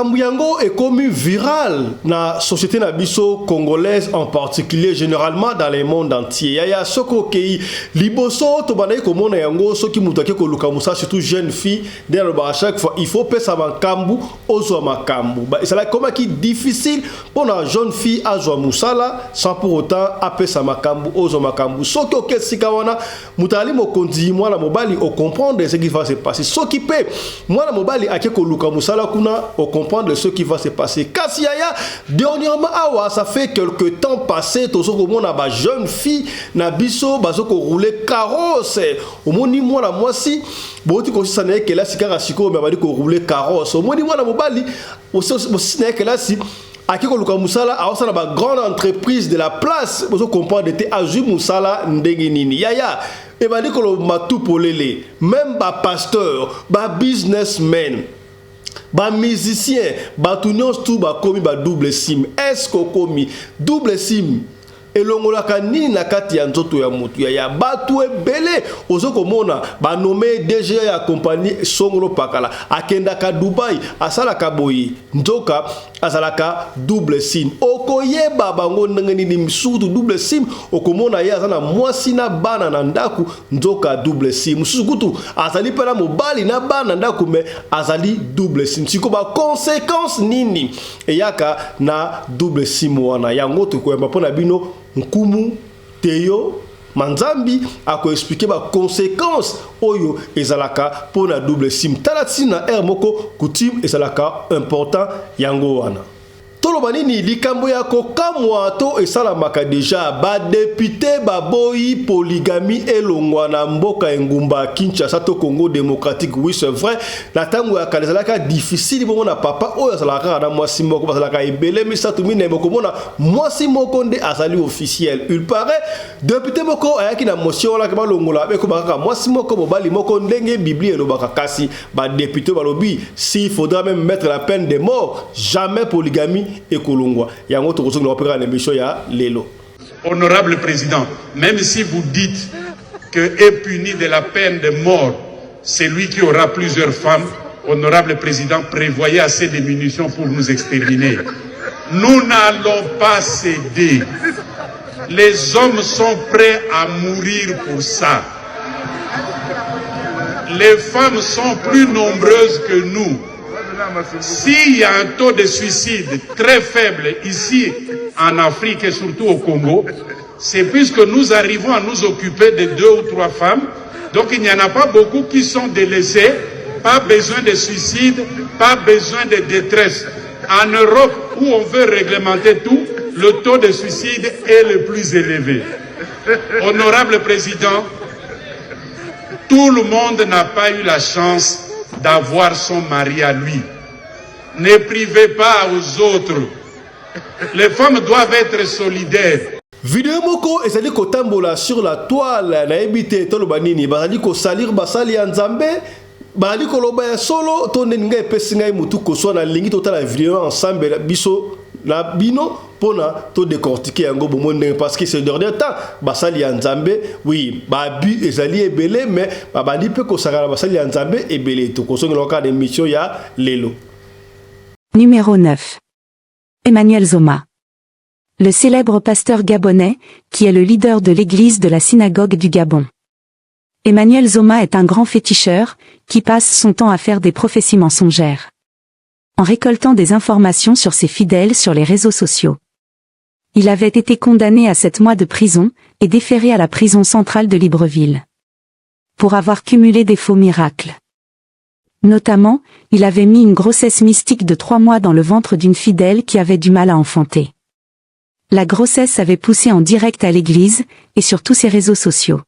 Makambuyango est commu viral dans la société nabiso congolaise en particulier, généralement dans le monde entier. Yaya soko kei liboso to banayi komona yango soki mutake ko luka musa surtout jeune fille dans le bar à chaque fois il faut pesa makambu ozo makambu. C'est là comment qui difficile pour la jeune fille à zo musala sans pour autant apesa makambu ozo makambu. Soki okesika wana mutali mo kondi mwana mobali o comprendre ce qui va se passer. Soki pe mwana mobali ake ko luka musala kuna au comprendre ce qui va se passer. Kassiaya, dernièrement, ça fait quelques temps passé, tout ce que mon a jeune fille, na biso, baso ko rouler carrosse. Au moins ni moi la moi si, bon tu consiste à que là si carasiko mais badi ko rouler carrosse. Au moins ni moi la mobali, aussi que là si Akiko Luka Musala a aussi la grande entreprise de la place, vous comprendre de Azu Musala ndengenini. Yaya, et badi ko lo matu polele, même ba pasteur, ba businessman. Ba musicien, ba tout tout ba komi ba double sim. Est-ce qu'on komi double sim? Et l'ongolaka ni na kati ya nzoto ya mutu ya batu ebele ozo komona ba nommé DG ya compagnie Songolo Pakala akenda ka Dubai asala ka boyi ndoka azalaka double sim okoyeba bango ndengeni ni misutu double sim okomona ya azana mwasi na bana na ndaku ndoka double sim mususu kutu azali pela mobali na bana ndaku me azali double sim siko ba conséquence nini eyaka na double sim wana yango to koyeba pona bino Nkumu Teyo Manzambi a ko expliquer ba conséquences oyo ezalaka pour la double sim talatina moko coutume ezalaka important yango wana tolobanini likambo ya kokamwa to esalamaka deja ba député baboyi polygamie elongwa na mboka engumba Kinshasa to Congo démocratique. Oui c'est vrai la tango ya kalezalaka difficile bon na papa oyo azalaka na mwasi moko bazalaka ebele misatu mine moko mona mwasi moko nde azali officiel. Il paraît député moko ayaki na motion la ka longola be ko baka mwasi moko mobali moko ndenge bibli elobaka kasi ba député balobi s'il faudra même mettre la peine de mort jamais polygamie et Kolongwa. Honorable Président, même si vous dites que est puni de la peine de mort celui qui aura plusieurs femmes, Honorable Président, prévoyez assez de munitions pour nous exterminer. Nous n'allons pas céder. Les hommes sont prêts à mourir pour ça. Les femmes sont plus nombreuses que nous. S'il y a un taux de suicide très faible ici en Afrique et surtout au Congo, c'est puisque nous arrivons à nous occuper de 2 ou 3 femmes. Donc il n'y en a pas beaucoup qui sont délaissés, pas besoin de suicide, pas besoin de détresse. En Europe, où on veut réglementer tout, le taux de suicide est le plus élevé. Honorable Président, tout le monde n'a pas eu la chance d'avoir son mari à lui. Ne privez pas aux autres. Les femmes doivent être solidaires. Vidéo moko ezali kotambola sur la toile na ebité tolobanini bazali ko salir basali ya nzambe bazali ko loba ya solo to ndenga epesi ngai mutu ko so na lingi totala vidéo ensemble biso la bino pona to décortiquer yango bomonde parce que ces derniers temps basali ya nzambe oui babu ezali ebele mais babandi pe ko sakala basali ya nzambe ebele to ko so ngoloka de mission ya lelo. Numéro 9. Emmanuel Zoma. Le célèbre pasteur gabonais, qui est le leader de l'église de la synagogue du Gabon. Emmanuel Zoma est un grand féticheur, qui passe son temps à faire des prophéties mensongères. En récoltant des informations sur ses fidèles sur les réseaux sociaux. Il avait été condamné à 7 mois de prison, et déféré à la prison centrale de Libreville. Pour avoir cumulé des faux miracles. Notamment, il avait mis une grossesse mystique de 3 mois dans le ventre d'une fidèle qui avait du mal à enfanter. La grossesse avait poussé en direct à l'église, et sur tous ses réseaux sociaux.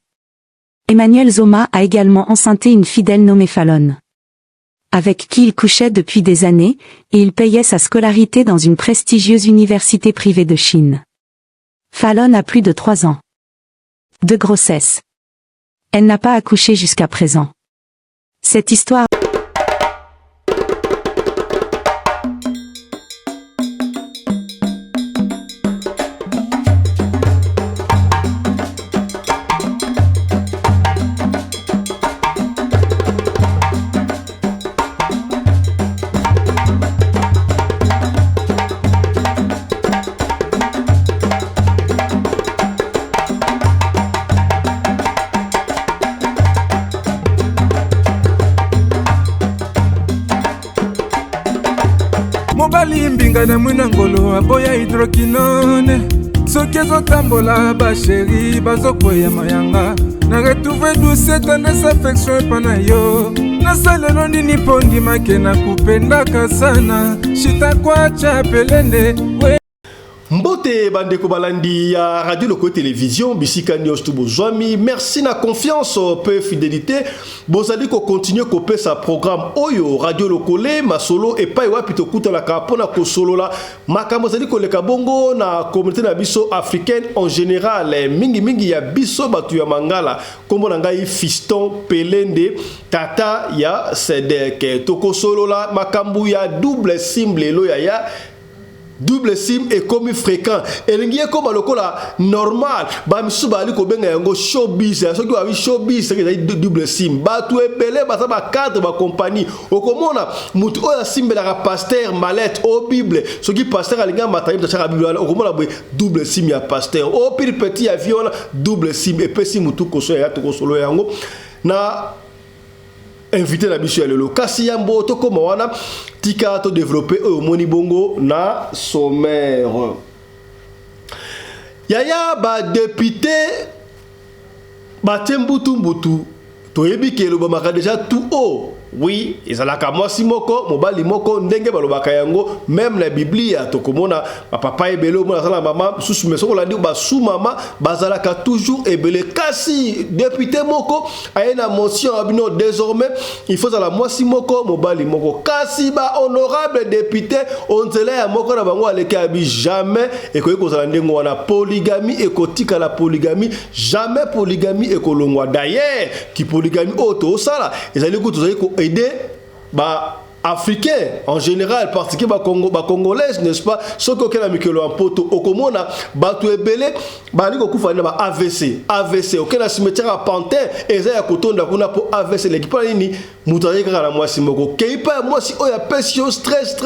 Emmanuel Zoma a également enceinté une fidèle nommée Fallon. Avec qui il couchait depuis des années, et il payait sa scolarité dans une prestigieuse université privée de Chine. Fallon a plus de 3 ans de grossesse. Elle n'a pas accouché jusqu'à présent. Cette histoire mobali mbinga na mwina ngolo aboya hydroquinone soki ezotambola basheri bazokwea mayanga na retrouve douce tendresse affection epa na yo nasalelo nini mpo ndimake na kupendaka sana shitakwacha pelende Mbote bandeko balandi ya Radio Loko Télévision bisika nyos tu bozwami merci na confiance peu fidélité bozali ko continuer ko pesa programme oyo Radio Lokole masolo et pas wapi to kuta la kapona ko solola makambo zali ko leka bongo na communauté na biso africaine en général mingi ya biso batu ya mangala kombo na ngai Fiston Pelende tata ya Sedek to ko solola makambo ya double sim lelo ya double sim est comme fréquent et l'ingi est comme lokola normal ba misu ba liko benga yango showbiz soki ba showbiz c'est double sim ba tout epelé ba ça ba cadre ba compagnie okomona mutu oya simbela pasteur mallette au bible soki pasteur alinga matayim ta chaka bible okomona ba double sim ya pasteur au pire petit avion double sim et pesi mutu koso ya to solo yango na invité na biso ya lelo kasi ya mboto koma wana tika to développer au moni bongo na sommaire yaya ba député ba tembutu to yebi kelo ba maka déjà tout haut oui ezalaka mwasi moko mobali moko ndenge balobaka yango même na biblia tokomona papa ebele mona sala mama susu meso kolandi ba sous mama bazalaka toujours ebele kasi député moko ayena mention abino désormais il faut la mwasi moko mobali moko kasi ba honorable député onzela ya moko na bango aleka abi jamais ekoyi kozala ndengo wana polygamie ekotika la polygamie jamais polygamie ekolongwa d'ailleurs ki polygamie auto sala ezali ko tozali ko aider ba africains en général particulièrement ba congolais n'est-ce pas ce que la mikelo en poto okomona batu ebele bali ko kufa na ba AVC okena cimetière à Pantin eza ya kotonda kuna po AVC l'équipe nini mutari kaka na mwasi moko keipa mwasi oya pression stress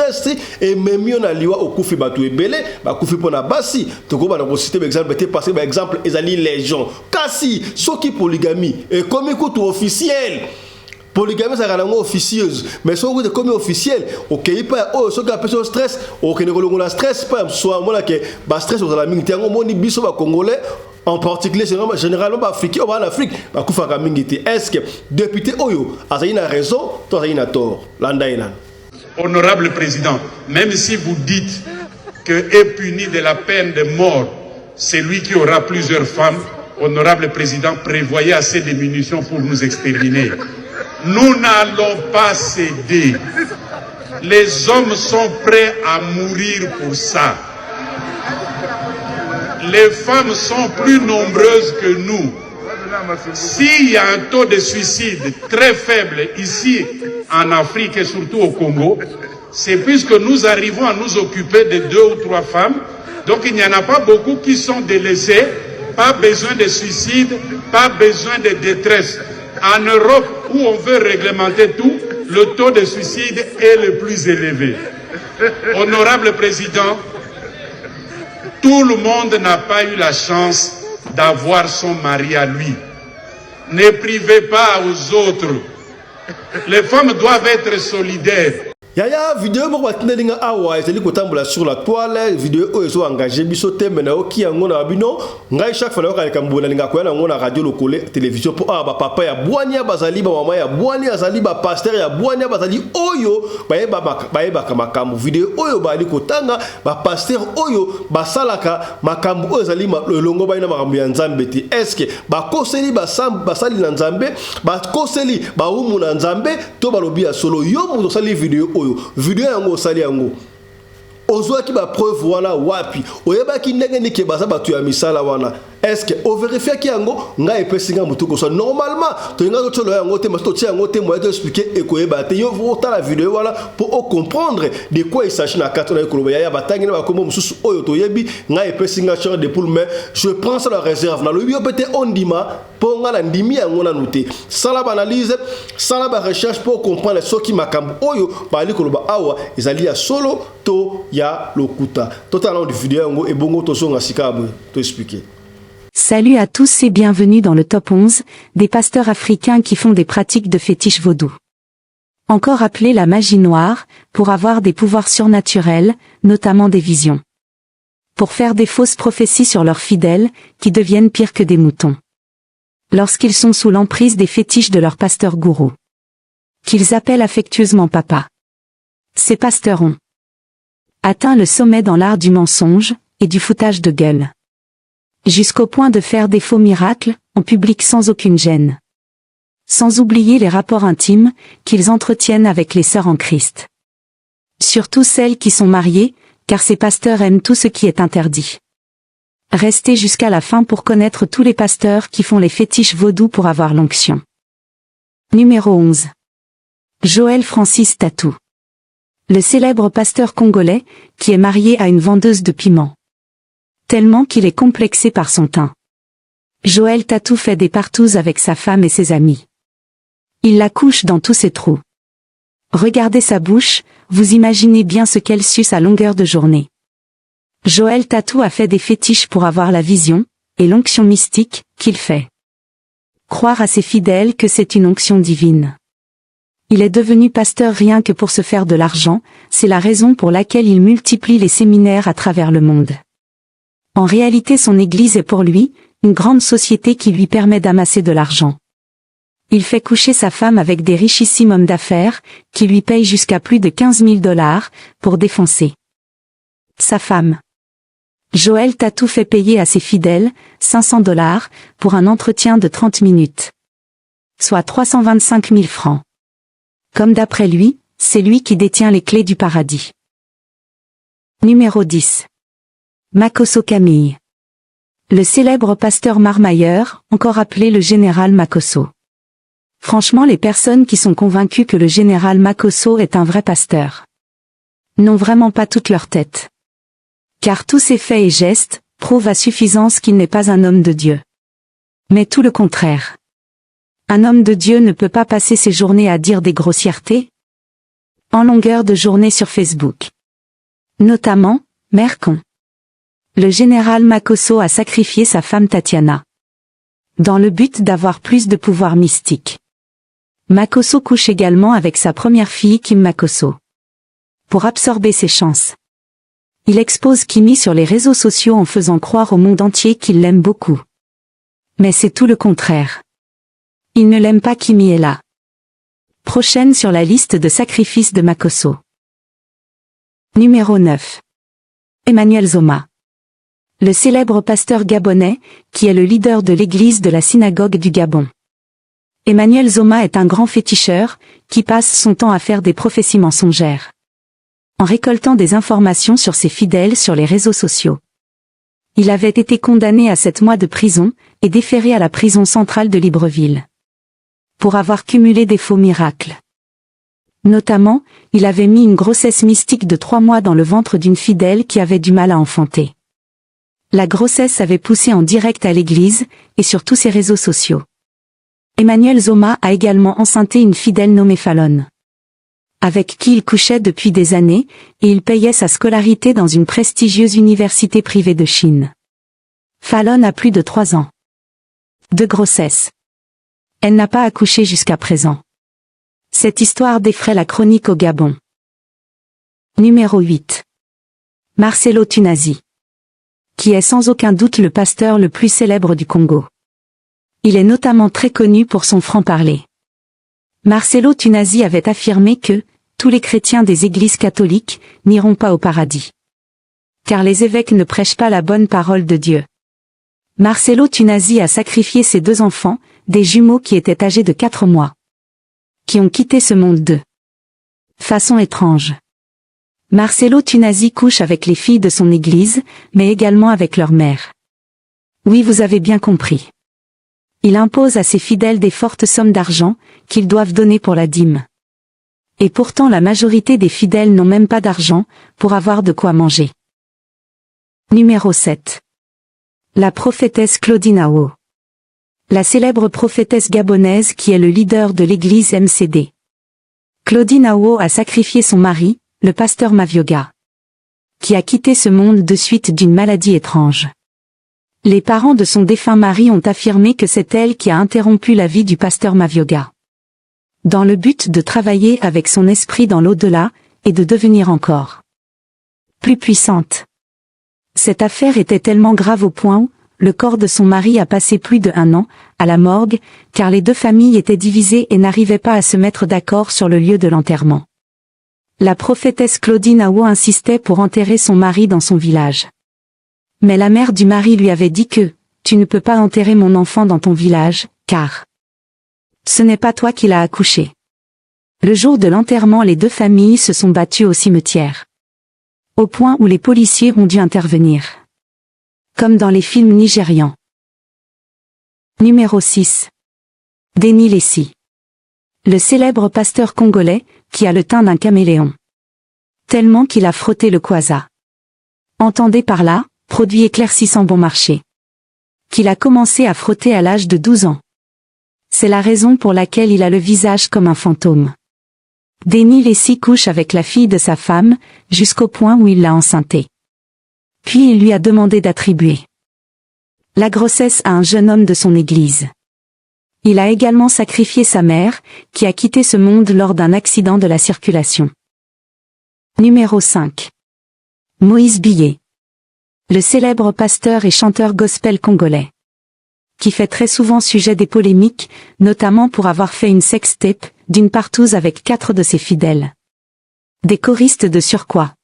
et même na liwa okufi batu ebele ba kufi pona basi tokoba na ko citer exemple te passer par exemple ezali légion kasi soki polygamie et comme écoute officiel polygamie ça rend officieuse mais si on est comme officiel ok pas oh ce qui appelle stress ok ne kolongola stress pas soit moi là que ba stress aux amis tiango moni biso ba congolais en particulier généralement ba africain en Afrique ba kufaka mingi te est-ce que député oyo azali na raison toi azali na tort landaina honorable président même si vous dites que est puni de la peine de mort celui qui aura plusieurs femmes honorable président prévoyez assez de munitions pour nous exterminer. Nous n'allons pas céder. Les hommes sont prêts à mourir pour ça. Les femmes sont plus nombreuses que nous. S'il y a un taux de suicide très faible ici en Afrique et surtout au Congo, c'est puisque nous arrivons à nous occuper de 2 ou 3 femmes. Donc il n'y en a pas beaucoup qui sont délaissés. Pas besoin de suicide, pas besoin de détresse. En Europe, où on veut réglementer tout, le taux de suicide est le plus élevé. Honorable président, tout le monde n'a pas eu la chance d'avoir son mari à lui. Ne privez pas aux autres. Les femmes doivent être solidaires. Yaya vidéo moko batindelinga awa ezali kotambola sur la toile vidéo ezo engagé biso tembe na oki yango na bino ngai chaque fois na kambola linga ko na ngona Radio Lokole télévision po ba papa ya bwania bazali ba mama ya bwania azali ba pasteur ya bwania bazali oyo bayeba makambo vidéo oyo bali kotanga ba pasteur oyo basalaka makambo oyo azali longo bayina makambo ya nzambe te est-ce que ba koseli basali na nzambe ba koseli ba umu na nzambe to balobi ya solo yo mu sali vidéo vidéo yango sali yango ozwa ki ba preuve wana wapi oyeba ki ndenge ni ke baza batu ya misala wana est-ce que o vérifier ki yango nga epesinga mutu ko so normalement to nga to cholo yango te mais to tia yango te moi te expliquer e ko yeba te yo vota la vidéo wana pour comprendre de quoi il s'agit na katona ekoloba ya batangi na bakombo mususu oyo to yebi nga epesinga chair de poule mais je prends ça la réserve na lobi opete ondima pour nga la ndimi yango na noté sala ba analyse sala ba recherche pour comprendre ce qui makambo oyo ba likoloba awa ezali ya solo to ya lokuta totalement de vidéo yango e bongo to songa sikabu to expliquer. Salut à tous et bienvenue dans le top 11 des pasteurs africains qui font des pratiques de fétiche vaudou. encore appelée la magie noire, pour avoir des pouvoirs surnaturels, notamment des visions. Pour faire des fausses prophéties sur leurs fidèles, qui deviennent pires que des moutons. Lorsqu'ils sont sous l'emprise des fétiches de leur pasteur gourou. Qu'ils appellent affectueusement papa. Ces pasteurs ont atteint le sommet dans l'art du mensonge, et du foutage de gueule. Jusqu'au point de faire des faux miracles, en public sans aucune gêne. Sans oublier les rapports intimes, qu'ils entretiennent avec les sœurs en Christ. Surtout celles qui sont mariées, car ces pasteurs aiment tout ce qui est interdit. Restez jusqu'à la fin pour connaître tous les pasteurs qui font les fétiches vaudous pour avoir l'onction. Numéro 11. Joël Francis Tatou. Le célèbre pasteur congolais, qui est marié à une vendeuse de piments. Tellement qu'il est complexé par son teint. Joël Tatou fait des partous avec sa femme et ses amis. Il la couche dans tous ses trous. Regardez sa bouche, vous imaginez bien ce qu'elle suce à longueur de journée. Joël Tatou a fait des fétiches pour avoir la vision, et l'onction mystique, qu'il fait. Croire à ses fidèles que c'est une onction divine. Il est devenu pasteur rien que pour se faire de l'argent, c'est la raison pour laquelle il multiplie les séminaires à travers le monde. En réalité son église est pour lui, une grande société qui lui permet d'amasser de l'argent. Il fait coucher sa femme avec des richissimes hommes d'affaires, qui lui payent jusqu'à plus de 15 000 $, pour défoncer sa femme. Joël Tatou fait payer à ses fidèles, 500 $, pour un entretien de 30 minutes. Soit 325 000 francs. Comme d'après lui, c'est lui qui détient les clés du paradis. Numéro 10. Makosso Camille. Le célèbre pasteur marmailleur, encore appelé le général Makosso. Franchement, les personnes qui sont convaincues que le général Makosso est un vrai pasteur n'ont vraiment pas toute leur tête. Car tous ses faits et gestes prouvent à suffisance qu'il n'est pas un homme de Dieu. Mais tout le contraire. Un homme de Dieu ne peut pas passer ses journées à dire des grossièretés en longueur de journée sur Facebook. Notamment, mère con. Le général Makosso a sacrifié sa femme Tatiana. Dans le but d'avoir plus de pouvoir mystique. Makosso couche également avec sa première fille Kim Makosso. Pour absorber ses chances. Il expose Kimi sur les réseaux sociaux en faisant croire au monde entier qu'il l'aime beaucoup. Mais c'est tout le contraire. Il ne l'aime pas. Kimi est là. Prochaine sur la liste de sacrifices de Makosso. Numéro 9. Emmanuel Zoma. Le célèbre pasteur gabonais, qui est le leader de l'église de la synagogue du Gabon. Emmanuel Zoma est un grand féticheur, qui passe son temps à faire des prophéties mensongères. En récoltant des informations sur ses fidèles sur les réseaux sociaux. Il avait été condamné à 7 mois de prison, et déféré à la prison centrale de Libreville. Pour avoir cumulé des faux miracles. Notamment, il avait mis une grossesse mystique de 3 mois dans le ventre d'une fidèle qui avait du mal à enfanter. La grossesse avait poussé en direct à l'église, et sur tous ses réseaux sociaux. Emmanuel Zoma a également enceinté une fidèle nommée Fallon. Avec qui il couchait depuis des années, et il payait sa scolarité dans une prestigieuse université privée de Chine. Fallon a plus de 3 ans de grossesse. Elle n'a pas accouché jusqu'à présent. Cette histoire défraie la chronique au Gabon. Numéro 8. Marcelo Tunasi. Qui est sans aucun doute le pasteur le plus célèbre du Congo. Il est notamment très connu pour son franc-parler. Marcelo Tunasi avait affirmé que tous les chrétiens des églises catholiques n'iront pas au paradis. Car les évêques ne prêchent pas la bonne parole de Dieu. Marcelo Tunasi a sacrifié ses 2 enfants, des jumeaux qui étaient âgés de 4 mois. Qui ont quitté ce monde de façon étrange. Marcelo Tunasi couche avec les filles de son église, mais également avec leur mère. Oui, vous avez bien compris. Il impose à ses fidèles des fortes sommes d'argent, qu'ils doivent donner pour la dîme. Et pourtant la majorité des fidèles n'ont même pas d'argent, pour avoir de quoi manger. Numéro 7. La prophétesse Claudine Ao. La célèbre prophétesse gabonaise qui est le leader de l'église MCD. Claudine Ao a sacrifié son mari, le pasteur Mavioga, qui a quitté ce monde de suite d'une maladie étrange. Les parents de son défunt mari ont affirmé que c'est elle qui a interrompu la vie du pasteur Mavioga. dans le but de travailler avec son esprit dans l'au-delà, et de devenir encore plus puissante. Cette affaire était tellement grave au point où, le corps de son mari a passé plus de 1 an, à la morgue, car les deux familles étaient divisées et n'arrivaient pas à se mettre d'accord sur le lieu de l'enterrement. La prophétesse Claudine Awo insistait pour enterrer son mari dans son village. Mais la mère du mari lui avait dit que, tu ne peux pas enterrer mon enfant dans ton village, car ce n'est pas toi qui l'as accouché. Le jour de l'enterrement, les deux familles se sont battues au cimetière. Au point où les policiers ont dû intervenir. Comme dans les films nigérians. Numéro 6. Denny Lessi. Le célèbre pasteur congolais, qui a le teint d'un caméléon. Tellement qu'il a frotté le kwasa. Entendez par là, produit éclaircissant bon marché. Qu'il a commencé à frotter à l'âge de 12 ans. C'est la raison pour laquelle il a le visage comme un fantôme. Denny Lessi couche avec la fille de sa femme, jusqu'au point où il l'a enceintée. Puis il lui a demandé d'attribuer la grossesse à un jeune homme de son église. Il a également sacrifié sa mère, qui a quitté ce monde lors d'un accident de la circulation. Numéro 5. Moïse Billet. Le célèbre pasteur et chanteur gospel congolais. Qui fait très souvent sujet des polémiques, notamment pour avoir fait une sextape, d'une partouze avec 4 de ses fidèles. Des choristes de surcroît.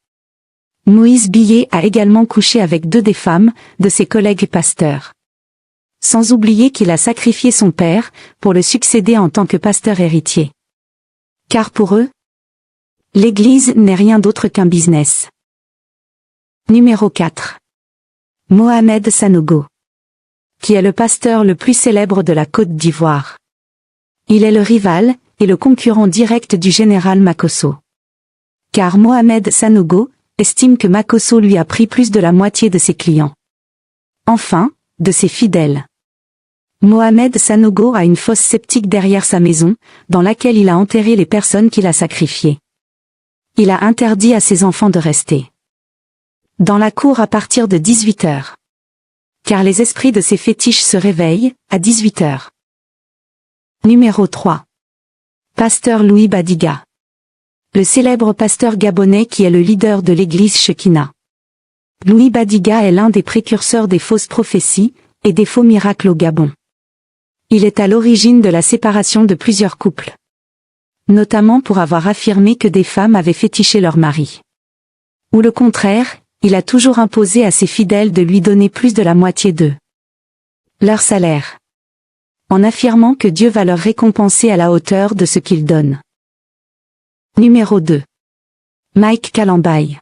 Moïse Billet a également couché avec 2 des femmes, de ses collègues pasteurs. Sans oublier qu'il a sacrifié son père, pour le succéder en tant que pasteur héritier. Car pour eux, l'Église n'est rien d'autre qu'un business. Numéro 4. Mohamed Sanogo. Qui est le pasteur le plus célèbre de la Côte d'Ivoire. Il est le rival, et le concurrent direct du général Makosso. Car Mohamed Sanogo estime que Makosso lui a pris plus de la moitié de ses clients. Enfin, de ses fidèles. Mohamed Sanogo a une fosse septique derrière sa maison, dans laquelle il a enterré les personnes qu'il a sacrifiées. Il a interdit à ses enfants de rester dans la cour à partir de 18 h. Car les esprits de ces fétiches se réveillent, à 18 h. Numéro 3. Pasteur Louis Badiga. Le célèbre pasteur gabonais qui est le leader de l'église Shekinah. Louis Badiga est l'un des précurseurs des fausses prophéties, et des faux miracles au Gabon. Il est à l'origine de la séparation de plusieurs couples. Notamment pour avoir affirmé que des femmes avaient fétiché leur mari. Ou le contraire, il a toujours imposé à ses fidèles de lui donner plus de la moitié de leur salaire. En affirmant que Dieu va leur récompenser à la hauteur de ce qu'ils donnent. Numéro 2. Mike Kalambaye.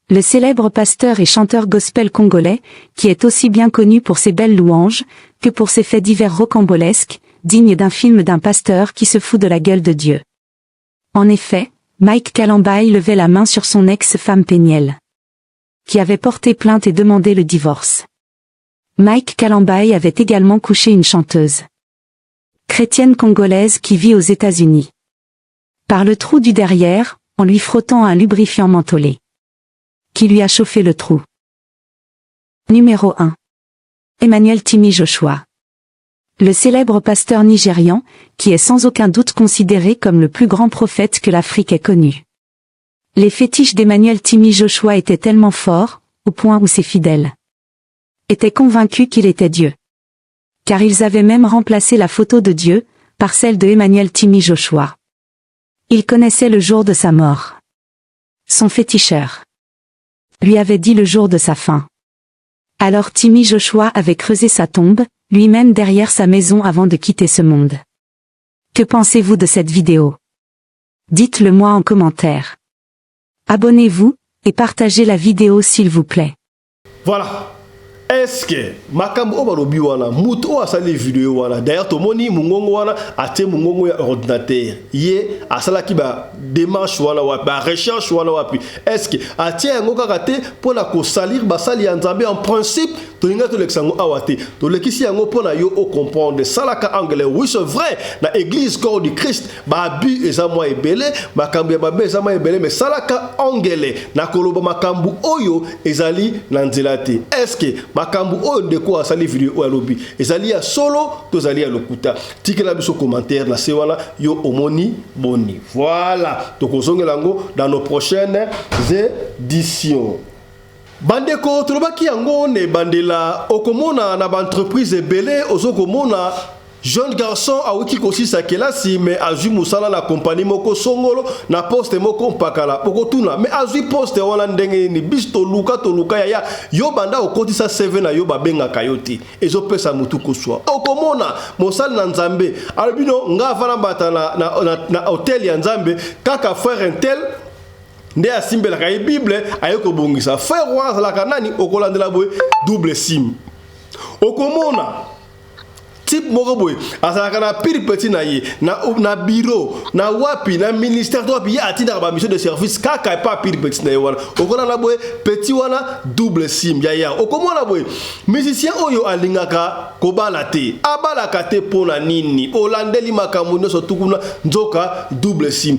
Le célèbre pasteur et chanteur gospel congolais, qui est aussi bien connu pour ses belles louanges, que pour ses faits divers rocambolesques, dignes d'un film d'un pasteur qui se fout de la gueule de Dieu. En effet, Mike Kalambaye levait la main sur son ex-femme Péniel, qui avait porté plainte et demandé le divorce. Mike Kalambaye avait également couché une chanteuse chrétienne congolaise qui vit aux États-Unis. Par le trou du derrière, en lui frottant un lubrifiant mentholé, qui lui a chauffé le trou. Numéro 1. Emmanuel Timi Joshua. Le célèbre pasteur nigérian, qui est sans aucun doute considéré comme le plus grand prophète que l'Afrique ait connu. Les fétiches d'Emmanuel Timi Joshua étaient tellement forts, au point où ses fidèles étaient convaincus qu'il était Dieu. Car ils avaient même remplacé la photo de Dieu, par celle de Emmanuel Timi Joshua. Il connaissait le jour de sa mort. Son féticheur lui avait dit le jour de sa fin. Alors Timi Joshua avait creusé sa tombe, lui-même derrière sa maison avant de quitter ce monde. Que pensez-vous de cette vidéo? Dites-le moi en commentaire. Abonnez-vous, et partagez la vidéo s'il vous plaît. Voilà. Est-ce que makambo obalobi wana mutu o asali vidéo wana d'ailleurs tomoni mungongo wana atie mungongo ya ordinateur ye asalaki ba démarche wana wa ba recherche wana wapi est-ce que atie yango kaka te pour la ko salir basali ya Nzambe en principe tolinga to l'exango awate to lekisi yango pona yo o comprendre salaka anglais oui c'est vrai na église corps du Christ ba abi eza moi ebele makambu ya babe eza moi ebele mais salaka anglais na koloba makambu oyo ezali na nzela te est-ce que makambu oyo ndeko asali video oyo alobi ezali ya solo to ezali ya lokuta tikela biso commentaire na se wana yo omoni boni voilà tokozongela ngo dans nos prochaines éditions. Bandeko tolobaki yango ne bandela okomona na ba entreprise ebele ozokomona jeune garçon awiki kosisa kelasi mais azui musala na compagnie moko songolo na poste moko mpakala pokotuna mais azui poste wana ndenge ni bisto luka ya yo banda okotisa 7 na yo babenga kayoti ezopesa mutu koswa okomona mosali na nzambe albino nga vana bata na hotel ya nzambe kaka frère intel nde asimbelaka ye bible ayeko bongisa frère wana azalaka nani okolandela boye double sim okomona type moko boye azalaka na pire petit na ye na bureau na wapi na ministère to wapi ye atindaka ba mission de service kaka pa pire petit na ye wana okolanda boye petit wana double sim ya okomona boye musicien oyo alingaka kobala te abalaka te pona nini olandeli makambo nyonso tukuna nzoka double sim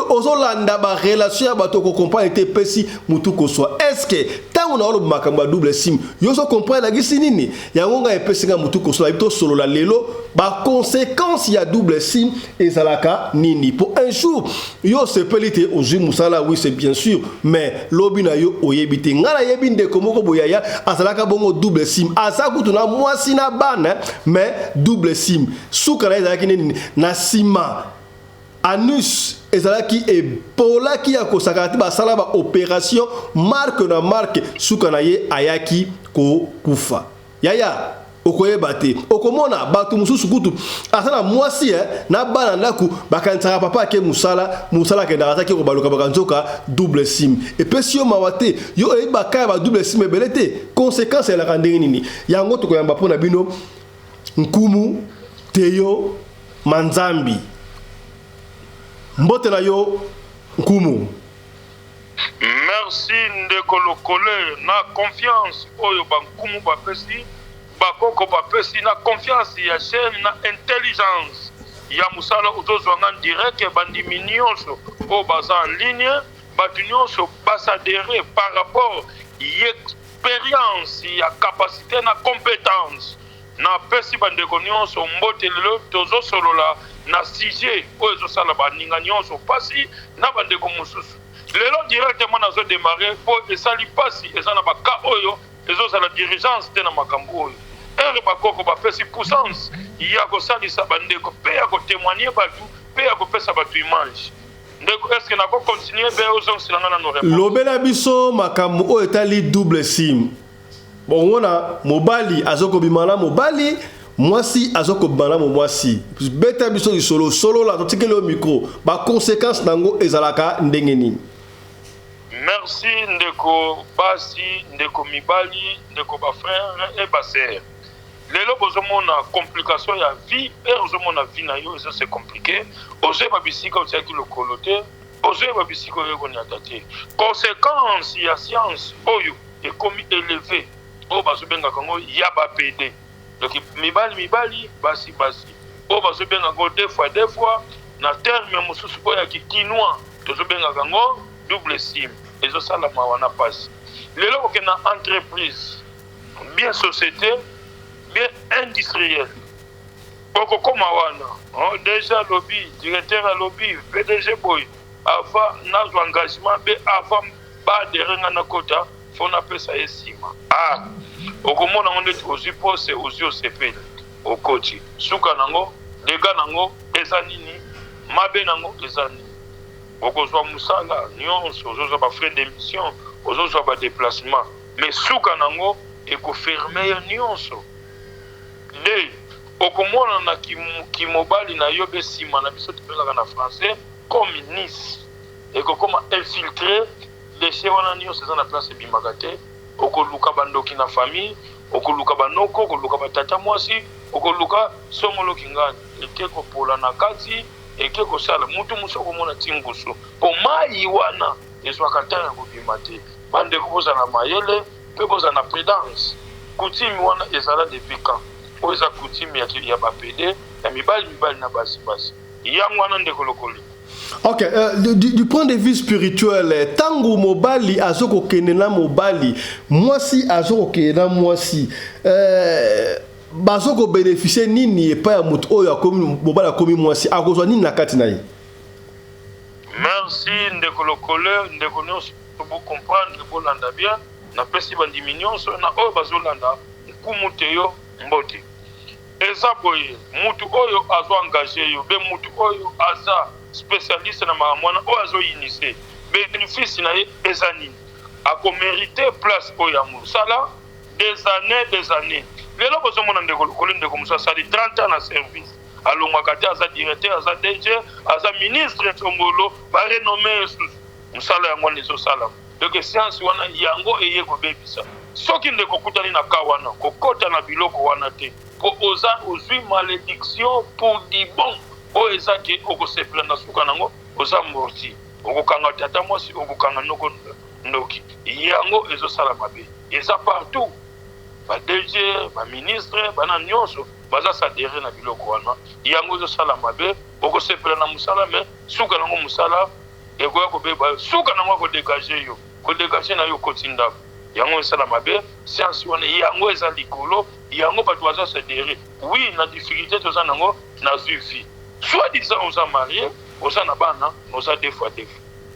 ozolanda ba relation ya bato ko comprendre te pesi mutu koswa est-ce que tango na olo makambo double sim yo so comprendre la gisi nini yango nga epesinga mutu koswa bito solo la lelo ba conséquence ya double sim ezalaka nini pour un jour yo sepelite ozu musala oui c'est bien sûr mais lobina yo oyebite ngala yebinde komoko boyaya azalaka bongo double sim azakutu na mwasi na bana mais double sim suka na ezalaki nini na sima anus ezalaki epolaki ya kosakati basala ba opération marque na marque suka na ye ayaki ko kufa yaya okoyeba te okomona bato mususu kutu asana mwasi na bana ndaku bakansaka papa ke musala ke ndakataki ko baluka bakanzoka double sim epesi yo mawate yo eyebaka ba double sim ebele te conséquence la kandenge nini yango tokoyamba pona bino nkumu teyo manzambi mbote na yo nkumu. Merci ndeko lokole na confiance oyo bankumu bapesi bakoko bapesi na confiance ya chaîne na intelligence ya musala utozwanga direct bandimi nyonso oyo baza en ligne bato nyonso basadere par rapport expérience ya capacité na compétence na pesi bandeko nyonso mbote lelo tozosolola na sujet oyo ezosala baninga nyonso pasi na bandeko mosusu lelo directement nazo démarrer po esali pasi eza na baka oyo ezosala dirigeance te na makambo oyo ere bakoko bapesi puissance ya kosalisa bandeko mpe ya kotémoigner batu mpe ya kopesa batu image ndeko eske nako continuer be ozongiselanga na no réponse lobela biso makambo oyo etali double sim bongona mobali azokobimana mobali mwasi azokobana mwasi beta biso lisolo solo la totikele au micro ba conséquence nango ezalaka ndenge nini. Merci ndeko basi ndeko mibali ndeko ba frère et ba sœur lelo bozomona complication ya vie et bozomona vie na yo ça c'est compliqué oze ba bisika otiaki lokolo te oze ba bisika yo koni atate conséquence ya science oyo ekomi élevé o bazobenga kango ya ba PD donc mibali basi o bazobenga kango deux fois na terme mosusu oyo ya kinois tozobenga kango double sim ezosala mawana pasi lelo okena entreprise bien société bien industriel okokoma wana déjà lobby directeur à lobby PDG boy avant nazo engagement be avant ba derenga na kota fona pesa esima okomona ngonde ozi pose ozi osepele okoti suka nango lega nango eza nini mabe nango eza nini okozwa musala nyonso ozozwa ba frais d'émission ozozwa ba déplacement mais suka nango ekoferme yo nyonso de okomona na kimobali na yo besima na biso topelaka na français comme nice ekokoma infiltré déchet wana nyonso eza na place ebimaka te okoluka bandoki na famille okoluka banoko okoluka batata mwasi okoluka songoloki ngani eke kopola na kati eke kosala mutu mosu okomona tingusu po mai wana ezwaka ntango ya kobima te bandeko bozala mayele mpe bozala na prudence coutume wana ezala depuis quand oyo eza coutume ya bapede ya mibali na basi yango wana ndeko lokoli. Ok, du point de vue spirituel, tango mobali azoko kenena mobali, mwasi azoko kenena mwasi, bazoko bénéficier nini epa ya mutu oyo akomi mobali akomi mwasi akozwa nini na kati na ye? Merci ndeko lokole, ndeko nyonso bo comprendre bolanda bien na pesi bandimi nyonso na oyo bazolanda nkumu te yo mbote. Eza boye mutu oyo azo engagé yo be mutu oyo aza spécialiste na makamwana oyo azo initié bénéfice na ye eza nini ako mérité place oyo ya mosala des années lelo bozomona ndeko lokole ndeko mosala sali 30 ans na service alongwaka te aza directeur aza DG aza ministre tombolo barenommé mosala yango wana ezosala donc science wana yango eye kobebisa soki ndeko kutani na ka wana kokota na biloko wana te po oza ozwi malédiction pour di bon oyo eza ke okosepela na suka nango oza morti okokanga tata mwasi okokanga noko ndoki yango ezosala mabe eza partout ba DG ba ministre bana nyonso baza sadere na biloko wana yango ezosala mabe okosepela na musala me suka nango musala ekoya kobeba suka nango kodégage yo kodégage na yo kotinda yango esala mabe science wana yango eza likolo yango bato baza sadere oui na difficulté toza nango na suivi soit disant oza marié oza na bana oza deux fois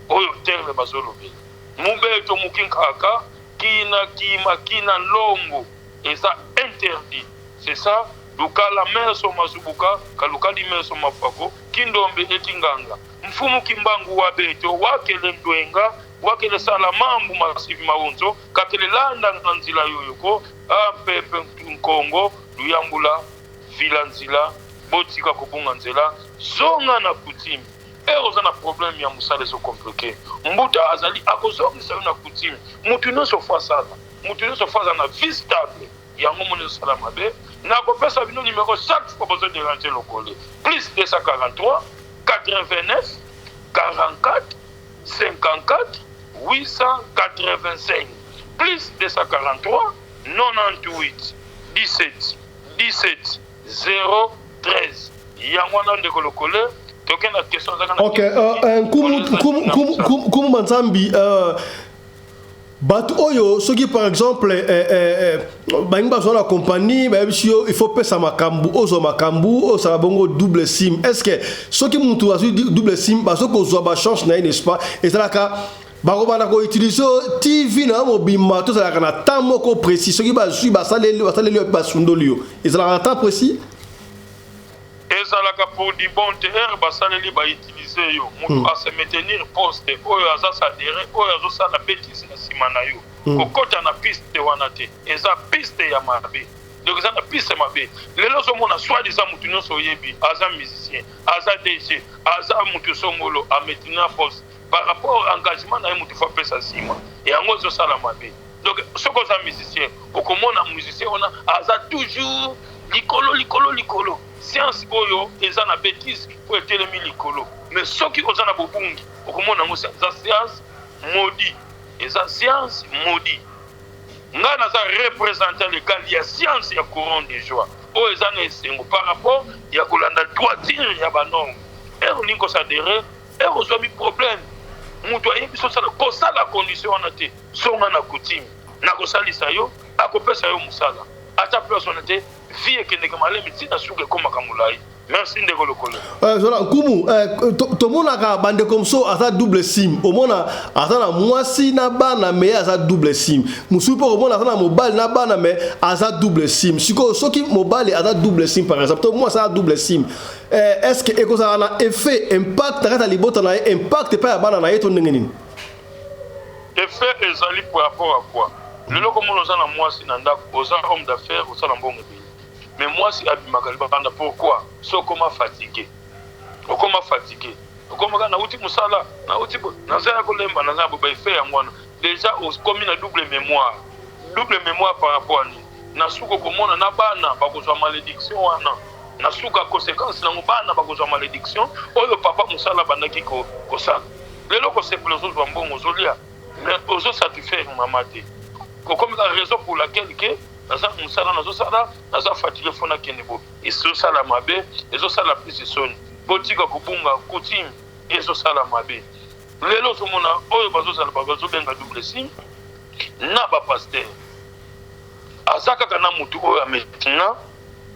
oyo terme bazolobela mubeto mukinkaka kina longo eza interdit c'est ça lukala meso masubuka kalukali meso mafako kindombe etinganga mfumu kimbangu wa beto wakele ndwenga wakele sala mambu masivi maunzo kakele landa nzila yoyoko pepe nkongo luyambula vilanzila botika kubunga nzela zonga na kutimi oza na problème ya musala zo compliqué mbuta azali akozongisa na kutimi mutu nyonso fasala na vie stable yango moni sala mabe na kopesa bino numéro chaque fois besoin de ranger lokole plus 243 89 44 54 885 plus 243 98 17 17 013 yango wana ndeko lokole tokenda question zaka na ok kumu manzambi bato oyo soki par exemple bangi bazwa na compagnie bayebisi yo il faut pesa makambu ozwa makambu osala bongo double sim est-ce que soki mutu azwi double sim bazokozwa bachance na ye n'est-ce pas ezalaka bakobanda koutilize tv na mobimba tozalaka na temps moko précis soki bazwi basaleli yo mpe basundoli yo ezalaka na temps précis ezalaka pour du bon terre basaleli bautilize yo mutu ase maintenir poste oyo aza sadere oyo azosala bétise na nsima na yo kokota na piste wana te eza piste ya mabe donc eza na piste mabe lelo ozomona soit disant mutu nyonso oyebi aza musicien aza DG aza mutu songolo amaintenir poste par rapport engagement na ye mutu fo apesa nsima yango ezosala mabe donc soki oza musicien okomona musicien wana aza toujours likolo science oyo eza na bêtise po etelemi likolo mais soki oza na bobungi okomona ngo eza science maudit eza science maudit nga naza représenter le cas ya science ya courant de joie oyo eza na esengo par rapport ya kolanda droiture ya banorme olingi kosadere ozwa mi problème mutu ayebi sosala kosala condition wana te songa na coutume na kosalisa yo akopesa yo mosala ata place wana te vie ekendeke malemi ntina suka ekomaka molai merci ndeko lokolo zola nkumu tomonaka bandeko mosusu aza double sim omona aza na mwasi na bana me aza double sim mosusu mpe omona aza na mobali na bana me aza double sim sikoyo soki mobali aza double sim par exemple to mwasi aza double sim est-ce que ekozala na effet impact na kati ya libota na ye impact epai ya bana na ye to ndenge nini effet ezali par rapport à quoi lelo komona oza na mwasi na ndako oza homme d'affaires osala mbongo ebele mais mwasi abimaka libanda pourquoi sokoma fatigué okomaka nauti mosala nauti nazala kolemba nazala boba effet yango wana déjà okomi na double mémoire par rapport à nini na suka komona na bana bakozwa malédiction wana na suka conséquence nango bana bakozwa malédiction oyo papa mosala bandaki kosala lelo kosepela ozozwa mbongo ozolia mais ozosatisfaire mama te kokomika raison pour laquelle ke naza musala nazosala naza fatigué fona kende bo ezosala mabe ezosala plus soni botika kobunga coutume ezosala mabe lelo ozomona oyo bazosala bazobenga double sim na bapaster aza kaka na mutu oyo ametina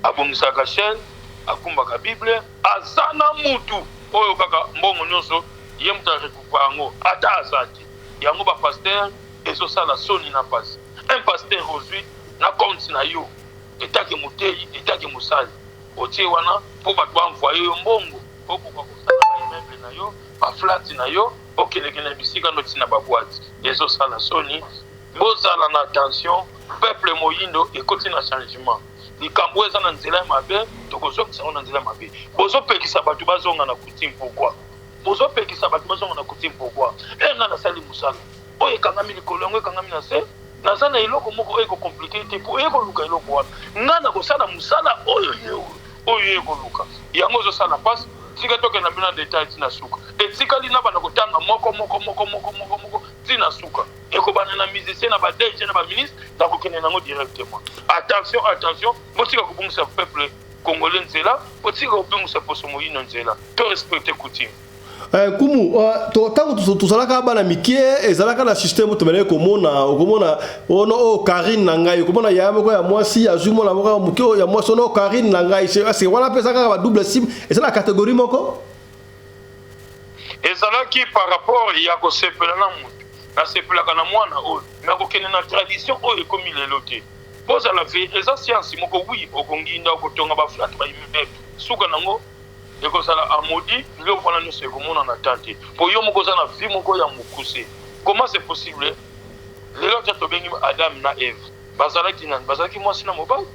abongisaka chaîne akumbaka bible aza na mutu oyo kaka mbongo nyonso ye mutu arekupa yango ata aza te yango bapaster ezosala soni na pasi un pasteur ozwi na compte na yo etake moteyi etake mosali otie wana mpo bato baenvoye yo mbongo okoka kosala baimmeuble na yo baflati na yo okeleke na bisika noti na baboite ezosala soni bozala na attention peuple moyindo ekoti na changement likambo eza na nzela ya mabe tokozongisa yango na nzela ya mabe bozopekisa bato bazonga na coutume pourquoi bozopekisa bato bazonga na coutume pourquoi nga nasali mosala oyo ekangami likolo yango ekangami na se naza na eloko moko oyo ekokomplike te mpo ekoluka eloko wana nga na kosala mosala oyo ekoluka yango ozosala mpasi tika tokenda bino na detail tina suka etikali na bana kotanga moko tina suka ekobana na musicien na badj na baministre nakokende nango directement attention botika kobungisa peuple congolais nzela botika kobungisa poso moyino nzela to respecte coutume kumu tango tozalaka bana mikie ezalaka na système tomele komona ono o Karine na ngai komona ya moko ya mwasi azwi mona moko ya mukio ya mwasi ono Karine na ngai c'est wana pesa kaka ba double sim ezala catégorie moko ezalaki par rapport ya kosepela na mutu na sepelaka na mwana oyo na kokende na tradition oyo ekomi lelo te bozala ve eza science moko oui okonginda okotonga baflat baimmeuble suka nango ekozala amodi biloko wana nyonso ekomona na tante po yo moko oza na vie moko ya mokuse comment c'est possible lelo tia tobengi Adam na Eve bazalaki nani bazalaki mwasi na mobali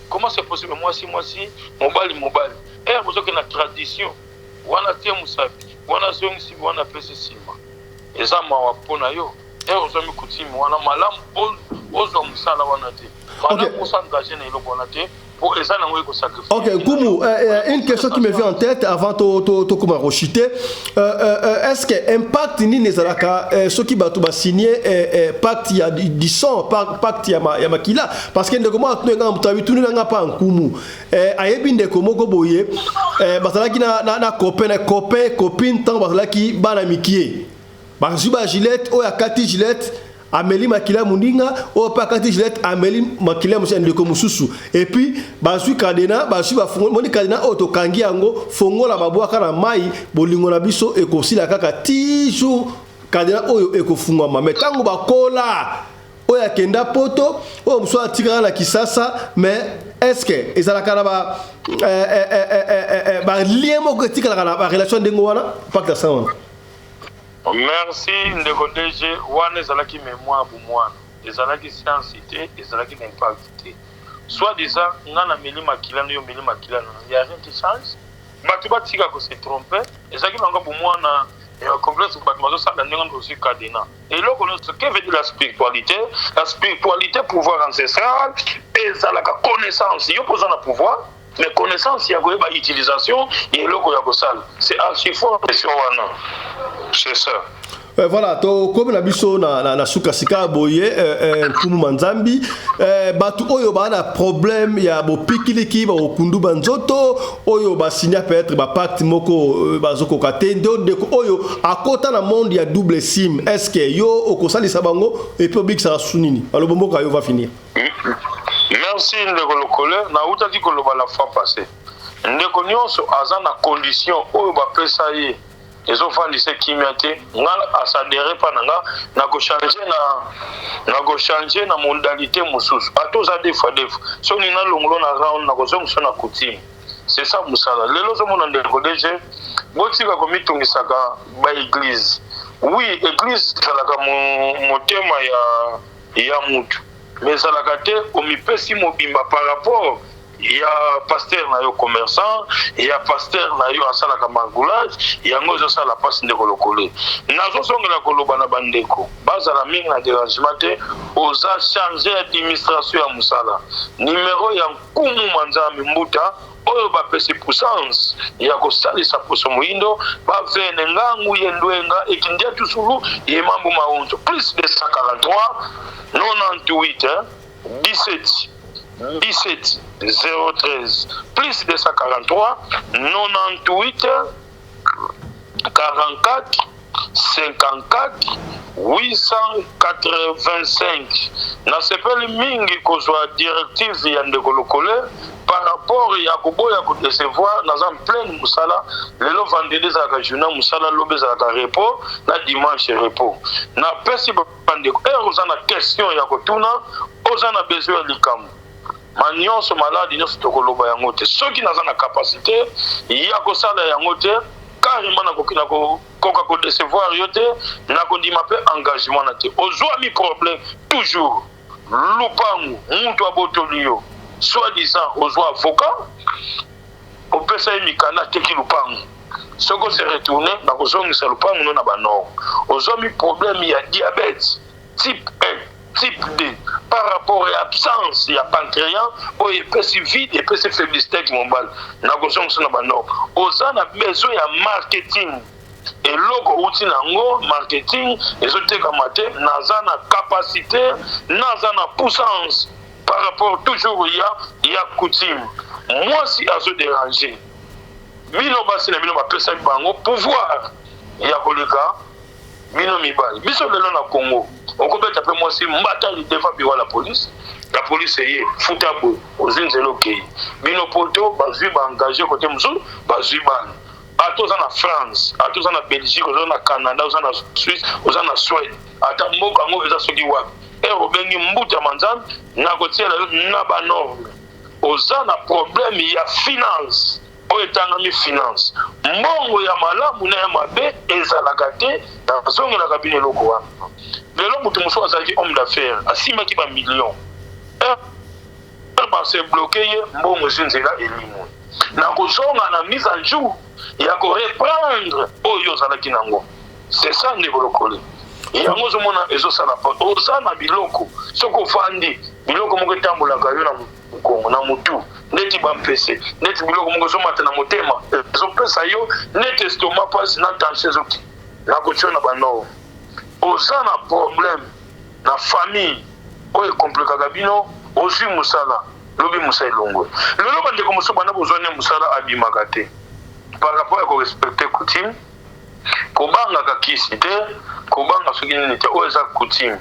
comment c'est possible mwasi mobali bozoke na tradition wana tie mosapi wana zongisi wana pese nsima eza mawa mpona yo ozwami coutume wana malamu ozwa mosala wana te malamu osengage na eloko wana te. Ok, Goumou, une question qui me vient en tête avant de rochiter. Est-ce que impact ni nezalaka ceux qui battu signé pacte ya disons pacte ya makila parce que ndeko tu nga mutabi tu nga pas en Goumou. Ayebi ndeko moko boye bazalaki na copine tant bazalaki bana mikie. Bazuba Gillette o ya kati Gillette Amélie Makila Mundinga ou pas quand Gillette Amélie Makila Ndeko Mususu et puis basui kadena basui ba moni kadena auto kangi yango fongo la babwaka na mai bolingo na biso ekosila kaka tiju kadena oyo ekofungwa mais tango bakola oya kenda poto o mso atikara na kisasa mais est-ce que ezala kana ba lien moko tikala na relation dengo wana pas que ça. Merci ndeko DG wana ezalaki mémoire bu mwana ezalaki science te ezalaki impact te soit disant ngana meli makila no yo meli makila no ya rien qui change bato batika ko se tromper ezalaki nanga bu mwana complexe bato mazo sala ndenge aussi cadena et loko no ce que veut dire la spiritualité pouvoir ancestral ezalaka connaissance yo posa na pouvoir mais connaissance ya ko ba utilisation et loko ya ko sala c'est archi fort sur wana. C'est ça. Voilà, to comme na biso na suka sika boye kumu manzambi batu oyo bana problème ya bo pikiliki ba okundu banzoto oyo ba signer peut-être ba pacte moko bazoko katendo de oyo akota na monde ya double sim est-ce que yo okosali sabango et public ça sunini alobo mboka yo va finir. Merci ndeko lokole na utaki koloba la fois passée ndeko nyonso azana condition oyo ba pesa ye ezofandise kimia te nga asadere pa na ko changer na modalité mosusu atoza defa so ni na longolo na round na kozongisa na coutume c'est ça musala lelo zo mona ndeko DG botika ko mitungisaka ba église oui église talaka motema ya mutu mais alaka te omipesi mobimba par rapport il y a pasteur na yo commerçant, il y a pasteur na yo asala ka mangoulage, il y a ngozo sala passe ndeko lokole. Nazo songela koloba na bandeko. Baza la mingi na dérangement te, oza changer administration ya musala. Numéro ya kumu manzambi mbuta oyo ba pesi puissance ya ko salisa poso muindo ba vene ngangu yendwenga ekindia tusulu ye mambo maunzo plus de 143 98 17 17 013 plus 243 98 44 54 885. Na sepeli mingi kozwa directive ya ndeko lokole par rapport ya koboya ko décevoir na en pleine musala lelo vendredi za ka journée musala lobe za ka repos na dimanche repos na pesi bande ozana question ya kotuna ozana besoin ya likamu manyonso maladi nyonso tokoloba yango te soki naza na capacité ya kosala yango te carrément na koka ko décevoir yo te na kondima pe engagement na te ozwa mi problème toujours lupangu mutu abotoli yo soi-disant ozwa avocat opesa ye mikanda teki lupangu soko se retourner na kozongisa lupangu no na banor ozwa mi problème ya diabète type 1 type 2 par rapport à l'absence il y a pancréas ou il peut se vide et peut se faiblesse qui m'emball na kozong na bano oza na besoin ya marketing et logo outil nango marketing ezoteka maté naza na capacité naza na puissance par rapport toujours il y a coutume moi si azo déranger bino basi na bino ba pesa bango pouvoir ya koleka bino mibali biso lelo na Congo okobeta pe moi si mbata li devant biwa la police est foutabo ozinzelo kei bino poto bazui ba engagé côté musu bazui ban atoza na France atoza na Belgique oza na Canada oza na Suisse oza na Suède ata mboka ngo eza soki wapi obengi mbuta manzana na kotiela na ba norme oza na problème ya finance oyo etangami finance mbongo ya malamu na ya mabe ezalaka te nazongelaka bino eloko wana lelo moto mosusu azalaki homme d'affaires asimaki bamillion base bloke ye mbongo ezi nzela elimwe na kozonga na mise en jour ya koreprendre oyo ozalaki nango c'est ça ndeko lokole yango ozomona ezosala pote oza na biloko soki ofandi biloko moko etambolaka yo na mokongo na motu neti bampese neti biloko moko ezomata na motema ezopesa yo neti estomac pasi na tension ezoki na kotio na banor oza na problème na famille oyo ekomplikaka bino ozwi mosala lobi mosala elongwe lelo bandeko mosusu bana bozwa ne mosala abimaka te par rapport ya korespecte coutume kobangaka kisi te kobanga soki nini te oyo eza coutume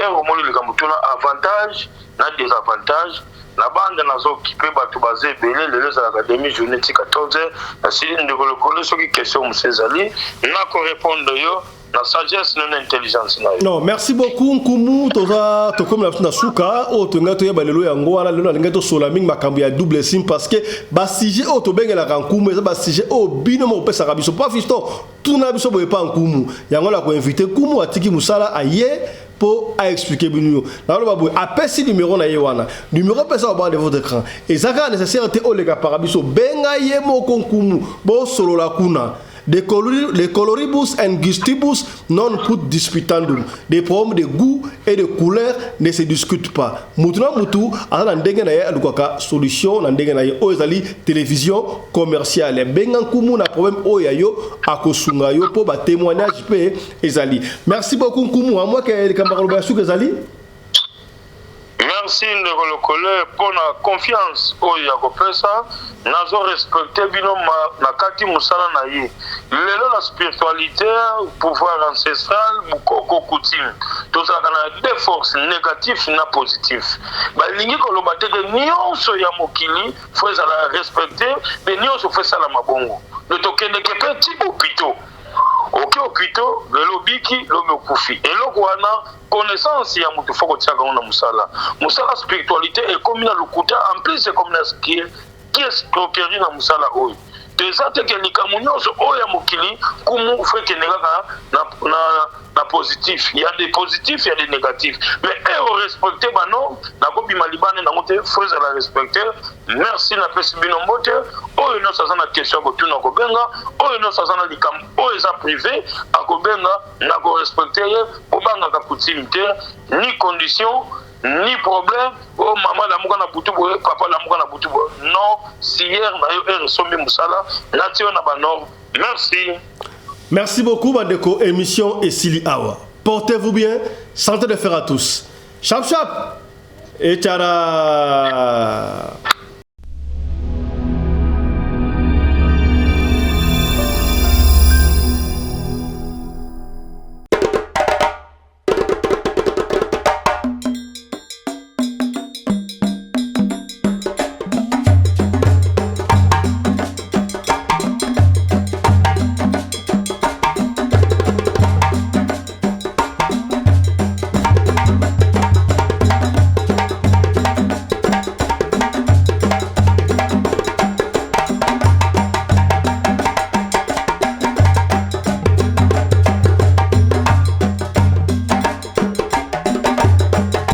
omoni likambo tuna avantage na désavantage na banda nazokipe bato baza ebele lelo ezalaka demi journée ti 14h nasili ndeko lokolo soki question mosu ezali na korépondre yo na sagesse non intelligence na yo. Non, merci beaucoup Nkumu toza tokomi na suka o tonga to yeba lelo yango wana lelo na ngeto sola mingi makambo ya double sim parce que ba sujet o to bengela ka Nkumu eza ba sujet o bino mo pesa ka biso pas fiston tuna biso boye pa Nkumu yango la ko inviter Nkumu atiki musala aye pour expliquer bino na lo babu apesi numéro na ye wana numéro pesa au bas de votre écran et ça ka nécessaire te o le ka parabiso benga ye mo Nkumu bo solo la kuna de coloribus and gustibus non put disputandum. Des problèmes de goût et de couleur ne se discutent pas. Mutuna mutu ala ndenge na ye adukaka solution na ndenge na ye ozali télévision commerciale. Benga Nkumu na problème oya yo akosunga yo po ba témoignage pe ezali. Merci beaucoup Nkumu. À moi que kambaro ba suka ezali. Merci ndeko lokole pour la confiance oyo ya kopesa nazo respecter bino na kati musala na ye lelo la spiritualité pouvoir ancestral bukoko coutume tozalaka na deux forces négatif na positif balingi koloba te ke nyonso ya mokili fo ezala respecter me nyonso fo esala mabongo tokendeke mpe ti opito oke okito lelo biki lobi okufi eloko wana connaissance ya mutu foko tiaka na musala spiritualité ekomi na lukuta en plus c'est comme na qui escroquerie na musala oyo teza te ke likambo nyonso oyo ya mokili kumu feke nekaka na positif il y a des positifs il y a des négatifs mais respecter bano na kobima libane na mote faut la respecter merci na pesi bino mbote oyo no sazana question ko tuna ko benga oyo no sazana likambo oyo eza privé akobenga na ko respecter ye obanga ka coutume ni condition ni problème oh maman la muka na butu boye papa la muka na butu boye non si hier na yo resombi musala na tio na banor merci beaucoup Bandeko émission Esili Awa portez-vous bien santé de fer à tous chap chap Echara.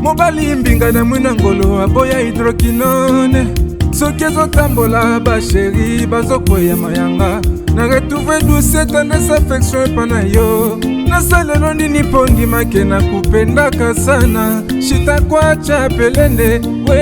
Mobali mbinga na mwina ngolo aboya hydroquinone soki ezotambola basheri bazokwea mayanga na retrouve douce tendresse affection epa na yo nasalelo nini mpo ndimake na kupendaka sana shitakwacha pelende